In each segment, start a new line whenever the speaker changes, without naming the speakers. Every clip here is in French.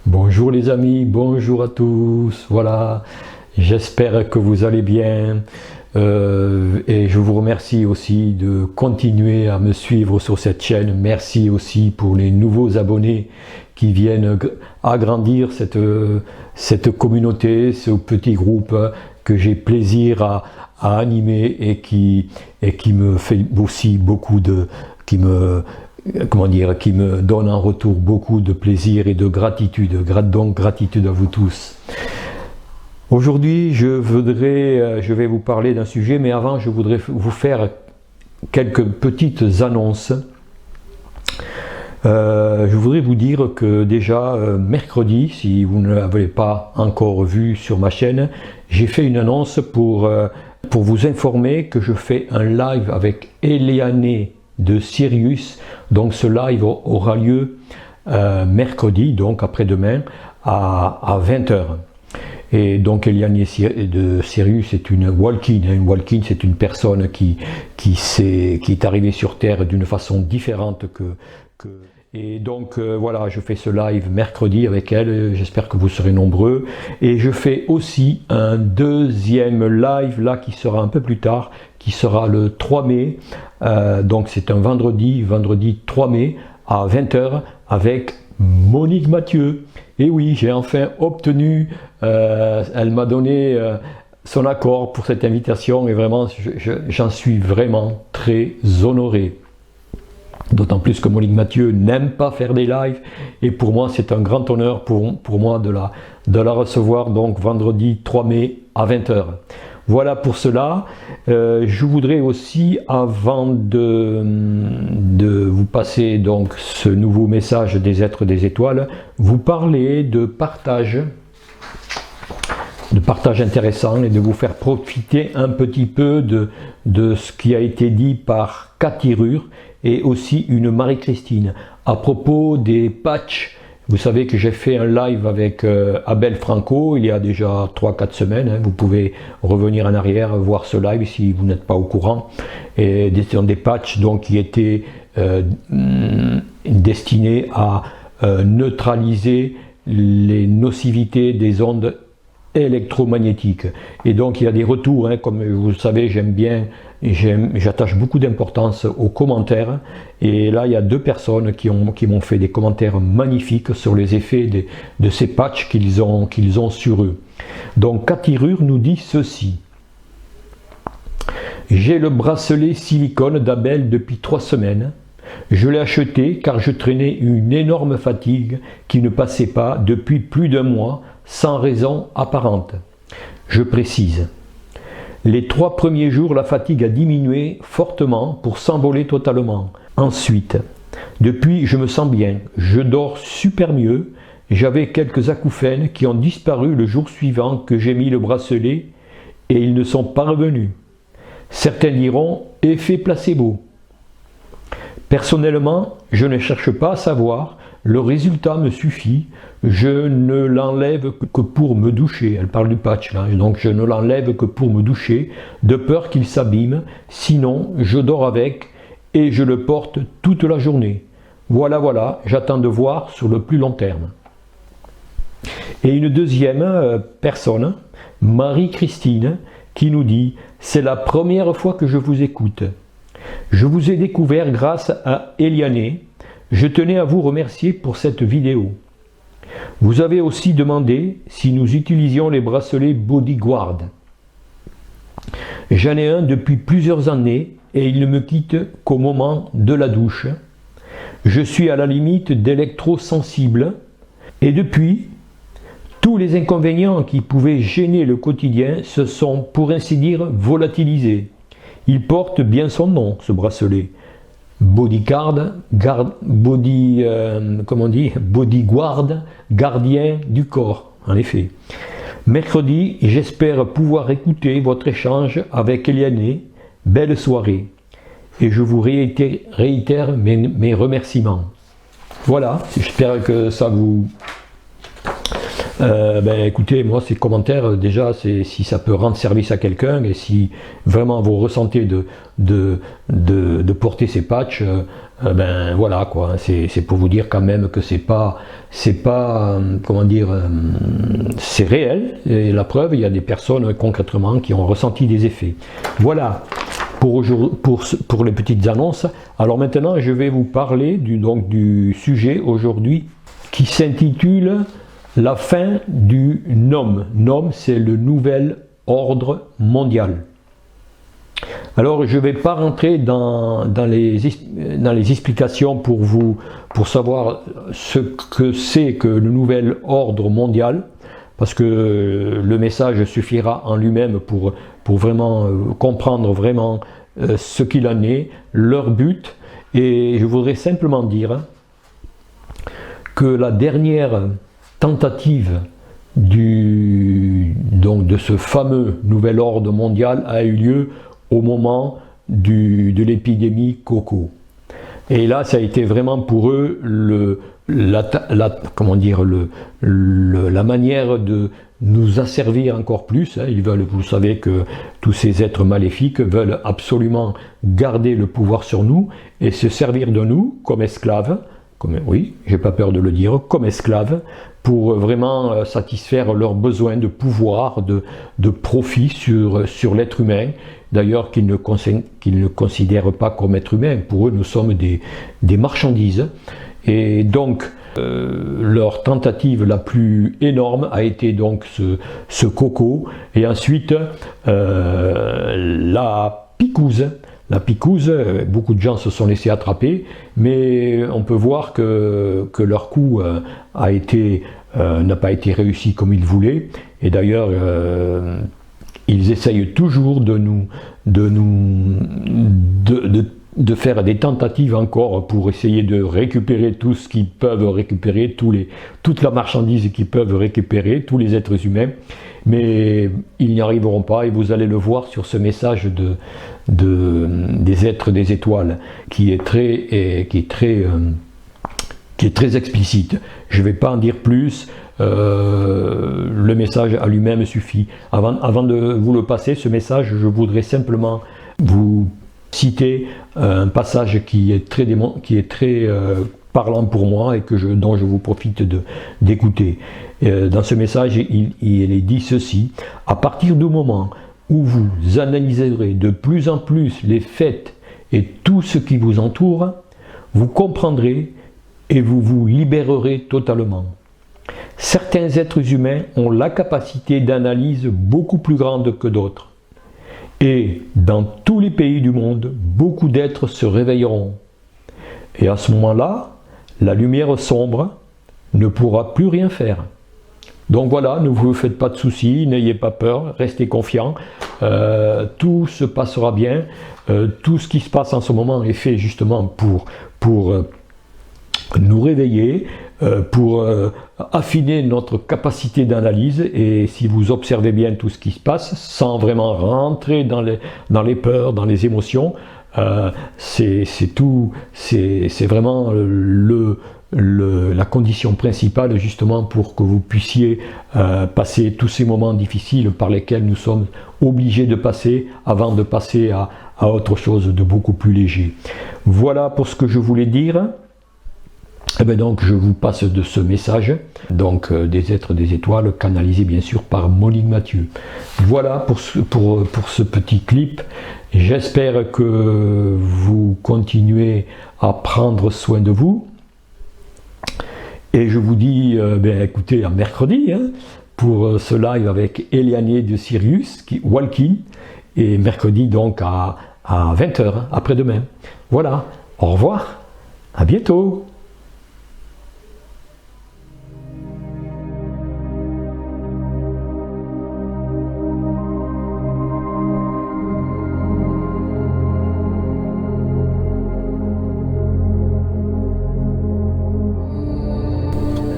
Bonjour les amis, bonjour à tous, voilà, j'espère que vous allez bien et je vous remercie aussi de continuer à me suivre sur cette chaîne. Merci aussi pour les nouveaux abonnés qui viennent agrandir cette communauté, ce petit groupe que j'ai plaisir à animer et qui me fait aussi beaucoup de... qui me donne en retour beaucoup de plaisir et de gratitude. Donc gratitude à vous tous. Aujourd'hui, je vais vous parler d'un sujet, mais avant, je voudrais vous faire quelques petites annonces. Je voudrais vous dire que déjà mercredi, si vous ne l'avez pas encore vu sur ma chaîne, j'ai fait une annonce pour vous informer que je fais un live avec Eliane de Sirius. Donc ce live aura lieu mercredi, donc après-demain, à 20 h. Et donc Eliane de Sirius est une walk-in. Une walk-in, c'est une personne qui est arrivée sur Terre d'une façon différente que... Et donc voilà, je fais ce live mercredi avec elle, j'espère que vous serez nombreux. Et je fais aussi un deuxième live là qui sera un peu plus tard, qui sera le 3 mai. Donc c'est un vendredi 3 mai à 20 h avec Monique Mathieu. Et oui, j'ai enfin obtenu, elle m'a donné son accord pour cette invitation et vraiment j'en suis vraiment très honoré. D'autant plus que Monique Mathieu n'aime pas faire des lives et pour moi c'est un grand honneur pour moi de la recevoir, donc vendredi 3 mai à 20 h. Voilà pour cela. Je voudrais aussi, avant de vous passer donc ce nouveau message des êtres des étoiles, vous parler de partage intéressant et de vous faire profiter un petit peu de ce qui a été dit par Cathy Rure et aussi une Marie-Christine à propos des patchs. Vous savez que j'ai fait un live avec Abel Franco il y a déjà 3-4 semaines. Vous pouvez revenir en arrière, voir ce live si vous n'êtes pas au courant. Et des patchs donc, qui étaient destinés à neutraliser les nocivités des ondes électromagnétiques. Et donc il y a des retours, comme vous le savez, j'attache beaucoup d'importance aux commentaires, et là il y a deux personnes qui m'ont fait des commentaires magnifiques sur les effets de ces patchs qu'ils ont sur eux. Donc Cathy Rure nous dit ceci: j'ai le bracelet silicone d'Abel depuis 3 semaines. Je l'ai acheté car je traînais une énorme fatigue qui ne passait pas depuis plus d'1 mois sans raison apparente. Je précise. Les 3 premiers jours, la fatigue a diminué fortement pour s'envoler totalement. Ensuite, depuis, je me sens bien, je dors super mieux. J'avais quelques acouphènes qui ont disparu le jour suivant que j'ai mis le bracelet et ils ne sont pas revenus. Certains diront effet placebo. Personnellement, je ne cherche pas à savoir, le résultat me suffit, je ne l'enlève que pour me doucher. Elle parle du patch là, donc je ne l'enlève que pour me doucher, de peur qu'il s'abîme, sinon je dors avec et je le porte toute la journée. Voilà, j'attends de voir sur le plus long terme. Et une deuxième personne, Marie-Christine, qui nous dit « C'est la première fois que je vous écoute. Je vous ai découvert grâce à Eliane. Je tenais à vous remercier pour cette vidéo. Vous avez aussi demandé si nous utilisions les bracelets Bodyguard. J'en ai un depuis plusieurs années et il ne me quitte qu'au moment de la douche. Je suis à la limite d'électrosensible et depuis, tous les inconvénients qui pouvaient gêner le quotidien se sont pour ainsi dire volatilisés. Il porte bien son nom, ce bracelet. Bodyguard, gardien du corps, en effet. Mercredi, j'espère pouvoir écouter votre échange avec Eliane. Belle soirée. Et je vous réitère mes remerciements. Voilà, j'espère que ça vous Écoutez, moi ces commentaires, déjà, c'est si ça peut rendre service à quelqu'un et si vraiment vous ressentez de porter ces patchs, voilà quoi. C'est pour vous dire quand même que c'est pas comment dire, c'est réel. Et la preuve, il y a des personnes concrètement qui ont ressenti des effets. Voilà. Pour les petites annonces. Alors maintenant, je vais vous parler du sujet aujourd'hui qui s'intitule la fin du NOM. NOM, c'est le nouvel ordre mondial. Alors, je ne vais pas rentrer dans les explications pour savoir ce que c'est que le nouvel ordre mondial, parce que le message suffira en lui-même pour vraiment comprendre vraiment ce qu'il en est, leur but. Et je voudrais simplement dire que la dernière tentative de ce fameux nouvel ordre mondial a eu lieu au moment de l'épidémie Coco. Et là, ça a été vraiment pour eux la manière de nous asservir encore plus. Ils veulent, vous savez que tous ces êtres maléfiques veulent absolument garder le pouvoir sur nous et se servir de nous comme esclaves, oui, j'ai pas peur de le dire, comme esclaves, pour vraiment satisfaire leurs besoins de pouvoir, de profit sur l'être humain. D'ailleurs, qu'ils ne considèrent pas comme être humain. Pour eux, nous sommes des marchandises. Et donc, leur tentative la plus énorme a été donc ce Coco. Et ensuite, la picouse. La picouse, beaucoup de gens se sont laissés attraper, mais on peut voir que leur coup n'a pas été réussi comme ils voulaient. Et d'ailleurs, ils essayent toujours de faire des tentatives encore pour essayer de récupérer tout ce qu'ils peuvent récupérer, toute la marchandise qu'ils peuvent récupérer, tous les êtres humains, mais ils n'y arriveront pas et vous allez le voir sur ce message des êtres des étoiles qui est très explicite. Je ne vais pas en dire plus. Le message à lui-même suffit. Avant de vous le passer, ce message, je voudrais simplement vous citer un passage qui est très parlant pour moi et dont je vous profite d'écouter. Dans ce message, il est dit ceci: à partir du moment où vous analyserez de plus en plus les faits et tout ce qui vous entoure, vous comprendrez et vous vous libérerez totalement. Certains êtres humains ont la capacité d'analyse beaucoup plus grande que d'autres. Et dans tous les pays du monde, beaucoup d'êtres se réveilleront. Et à ce moment-là, la lumière sombre ne pourra plus rien faire. Donc voilà, ne vous faites pas de soucis, n'ayez pas peur, restez confiants, tout se passera bien. Tout ce qui se passe en ce moment est fait justement pour nous réveiller, pour affiner notre capacité d'analyse. Et si vous observez bien tout ce qui se passe, sans vraiment rentrer dans les peurs, dans les émotions, c'est vraiment la condition principale justement pour que vous puissiez passer tous ces moments difficiles par lesquels nous sommes obligés de passer avant de passer à autre chose de beaucoup plus léger. Voilà pour ce que je voulais dire. Et bien donc je vous passe de ce message, donc des êtres des étoiles, canalisé bien sûr par Monique Mathieu. Voilà pour ce petit clip. J'espère que vous continuez à prendre soin de vous. Et je vous dis, écoutez, à mercredi, pour ce live avec Eliane de Sirius, Walking, et mercredi donc à 20h, après-demain. Voilà, au revoir, à bientôt.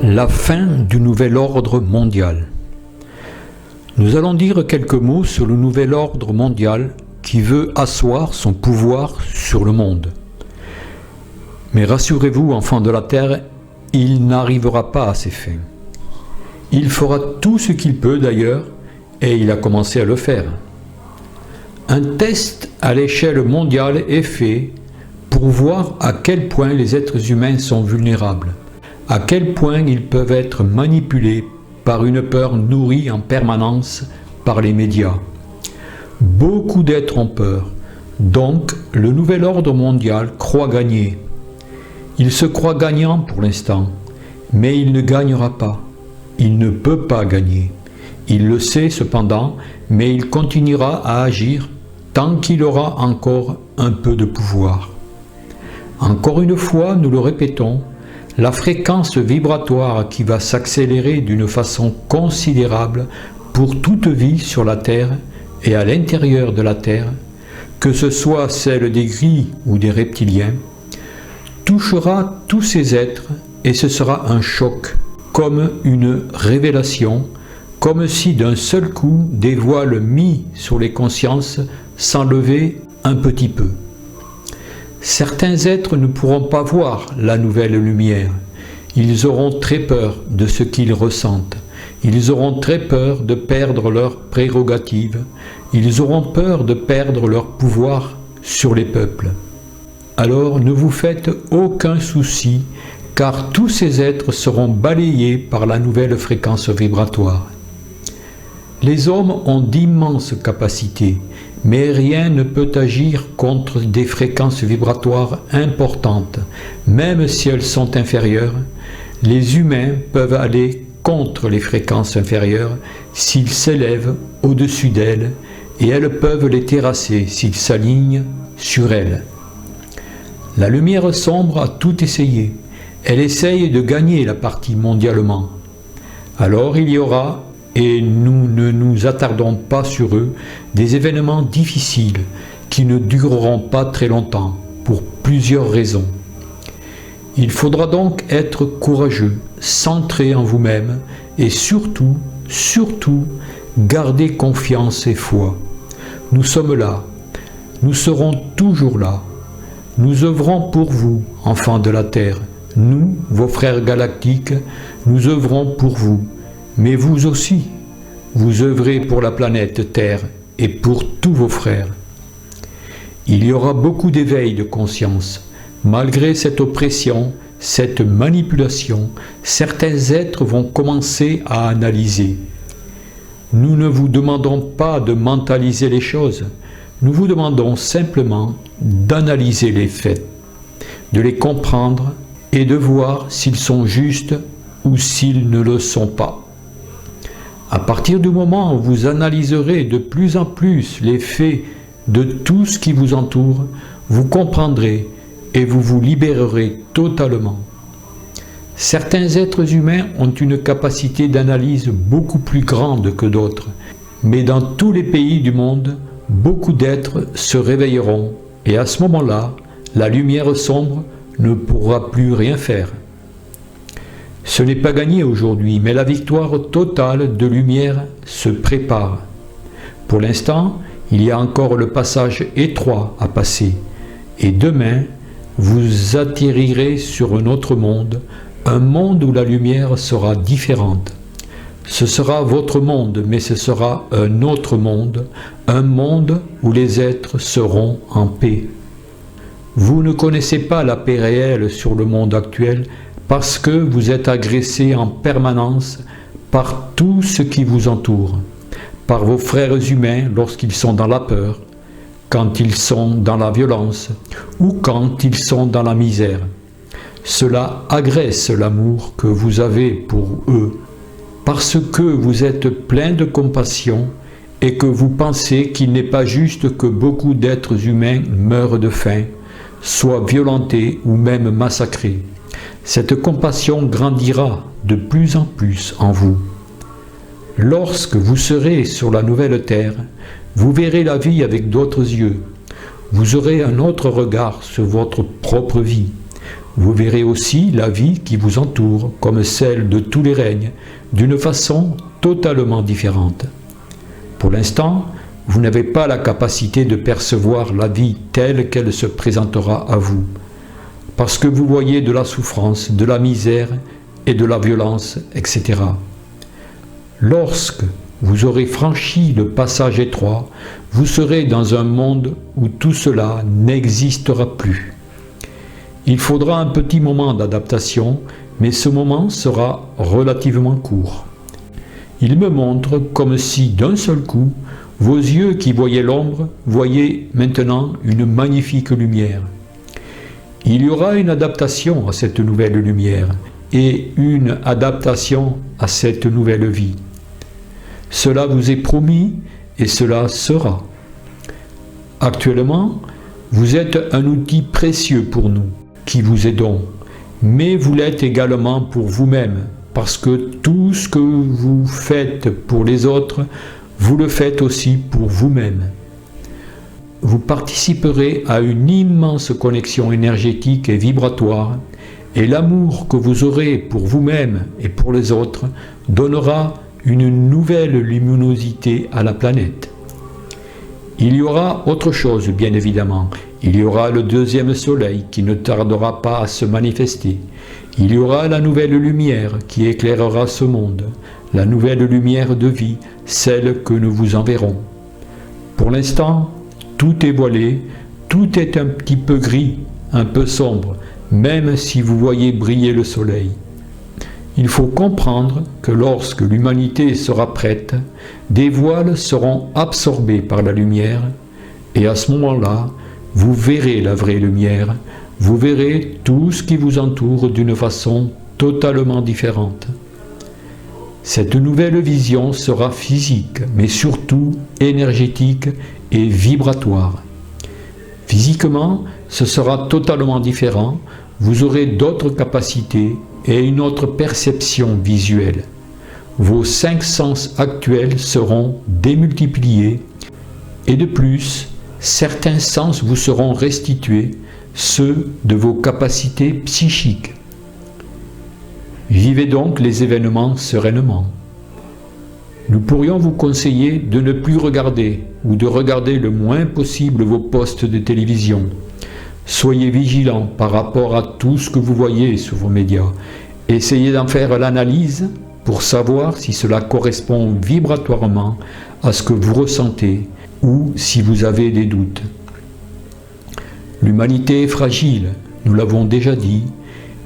La fin du nouvel ordre mondial. Nous allons dire quelques mots sur le nouvel ordre mondial qui veut asseoir son pouvoir sur le monde. Mais rassurez-vous, enfants de la Terre, il n'arrivera pas à ses fins. Il fera tout ce qu'il peut d'ailleurs, et il a commencé à le faire. Un test à l'échelle mondiale est fait pour voir à quel point les êtres humains sont vulnérables, à quel point ils peuvent être manipulés par une peur nourrie en permanence par les médias. Beaucoup d'êtres ont peur, donc le nouvel ordre mondial croit gagner. Il se croit gagnant pour l'instant, mais il ne gagnera pas. Il ne peut pas gagner. Il le sait cependant, mais il continuera à agir tant qu'il aura encore un peu de pouvoir. Encore une fois, nous le répétons, la fréquence vibratoire qui va s'accélérer d'une façon considérable pour toute vie sur la Terre et à l'intérieur de la Terre, que ce soit celle des gris ou des reptiliens, touchera tous ces êtres et ce sera un choc, comme une révélation, comme si d'un seul coup des voiles mis sur les consciences s'enlevaient un petit peu. Certains êtres ne pourront pas voir la nouvelle lumière. Ils auront très peur de ce qu'ils ressentent. Ils auront très peur de perdre leurs prérogatives. Ils auront peur de perdre leur pouvoir sur les peuples. Alors ne vous faites aucun souci, car tous ces êtres seront balayés par la nouvelle fréquence vibratoire. Les hommes ont d'immenses capacités, mais rien ne peut agir contre des fréquences vibratoires importantes. Même si elles sont inférieures, les humains peuvent aller contre les fréquences inférieures s'ils s'élèvent au-dessus d'elles, et elles peuvent les terrasser s'ils s'alignent sur elles. La lumière sombre a tout essayé. Elle essaye de gagner la partie mondialement. Alors il y aura, et nous ne nous attardons pas sur eux, des événements difficiles qui ne dureront pas très longtemps, pour plusieurs raisons. Il faudra donc être courageux, centré en vous-même et surtout, garder confiance et foi. Nous sommes là, nous serons toujours là. Nous œuvrons pour vous, enfants de la Terre. Nous, vos frères galactiques, nous œuvrons pour vous. Mais vous aussi, vous œuvrez pour la planète Terre et pour tous vos frères. Il y aura beaucoup d'éveil de conscience. Malgré cette oppression, cette manipulation, certains êtres vont commencer à analyser. Nous ne vous demandons pas de mentaliser les choses. Nous vous demandons simplement d'analyser les faits, de les comprendre et de voir s'ils sont justes ou s'ils ne le sont pas. À partir du moment où vous analyserez de plus en plus les faits de tout ce qui vous entoure, vous comprendrez et vous vous libérerez totalement. Certains êtres humains ont une capacité d'analyse beaucoup plus grande que d'autres, mais dans tous les pays du monde, beaucoup d'êtres se réveilleront et à ce moment-là, la lumière sombre ne pourra plus rien faire. Ce n'est pas gagné aujourd'hui, mais la victoire totale de lumière se prépare. Pour l'instant, il y a encore le passage étroit à passer. Et demain, vous atterrirez sur un autre monde, un monde où la lumière sera différente. Ce sera votre monde, mais ce sera un autre monde, un monde où les êtres seront en paix. Vous ne connaissez pas la paix réelle sur le monde actuel parce que vous êtes agressé en permanence par tout ce qui vous entoure, par vos frères humains lorsqu'ils sont dans la peur, quand ils sont dans la violence ou quand ils sont dans la misère. Cela agresse l'amour que vous avez pour eux, parce que vous êtes plein de compassion et que vous pensez qu'il n'est pas juste que beaucoup d'êtres humains meurent de faim, soient violentés ou même massacrés. Cette compassion grandira de plus en plus en vous. Lorsque vous serez sur la nouvelle terre, vous verrez la vie avec d'autres yeux. Vous aurez un autre regard sur votre propre vie. Vous verrez aussi la vie qui vous entoure comme celle de tous les règnes, d'une façon totalement différente. Pour l'instant, vous n'avez pas la capacité de percevoir la vie telle qu'elle se présentera à vous, parce que vous voyez de la souffrance, de la misère et de la violence, etc. Lorsque vous aurez franchi le passage étroit, vous serez dans un monde où tout cela n'existera plus. Il faudra un petit moment d'adaptation, mais ce moment sera relativement court. Il me montre comme si d'un seul coup, vos yeux qui voyaient l'ombre voyaient maintenant une magnifique lumière. Il y aura une adaptation à cette nouvelle lumière et une adaptation à cette nouvelle vie. Cela vous est promis et cela sera. Actuellement, vous êtes un outil précieux pour nous, qui vous aidons, mais vous l'êtes également pour vous-même, parce que tout ce que vous faites pour les autres, vous le faites aussi pour vous-même. Vous participerez à une immense connexion énergétique et vibratoire, et l'amour que vous aurez pour vous-même et pour les autres donnera une nouvelle luminosité à la planète. Il y aura autre chose, bien évidemment. Il y aura le deuxième soleil qui ne tardera pas à se manifester. Il y aura la nouvelle lumière qui éclairera ce monde, la nouvelle lumière de vie, celle que nous vous enverrons. Pour l'instant, tout est voilé, tout est un petit peu gris, un peu sombre, même si vous voyez briller le soleil. Il faut comprendre que lorsque l'humanité sera prête, des voiles seront absorbés par la lumière, et à ce moment-là, vous verrez la vraie lumière, vous verrez tout ce qui vous entoure d'une façon totalement différente. Cette nouvelle vision sera physique, mais surtout énergétique et vibratoire. Physiquement, ce sera totalement différent, vous aurez d'autres capacités et une autre perception visuelle. Vos 5 sens actuels seront démultipliés et de plus, certains sens vous seront restitués, ceux de vos capacités psychiques. Vivez donc les événements sereinement. Nous pourrions vous conseiller de ne plus regarder ou de regarder le moins possible vos postes de télévision. Soyez vigilants par rapport à tout ce que vous voyez sur vos médias. Essayez d'en faire l'analyse pour savoir si cela correspond vibratoirement à ce que vous ressentez ou si vous avez des doutes. L'humanité est fragile, nous l'avons déjà dit,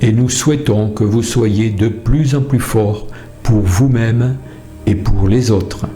et nous souhaitons que vous soyez de plus en plus forts pour vous-même et pour les autres.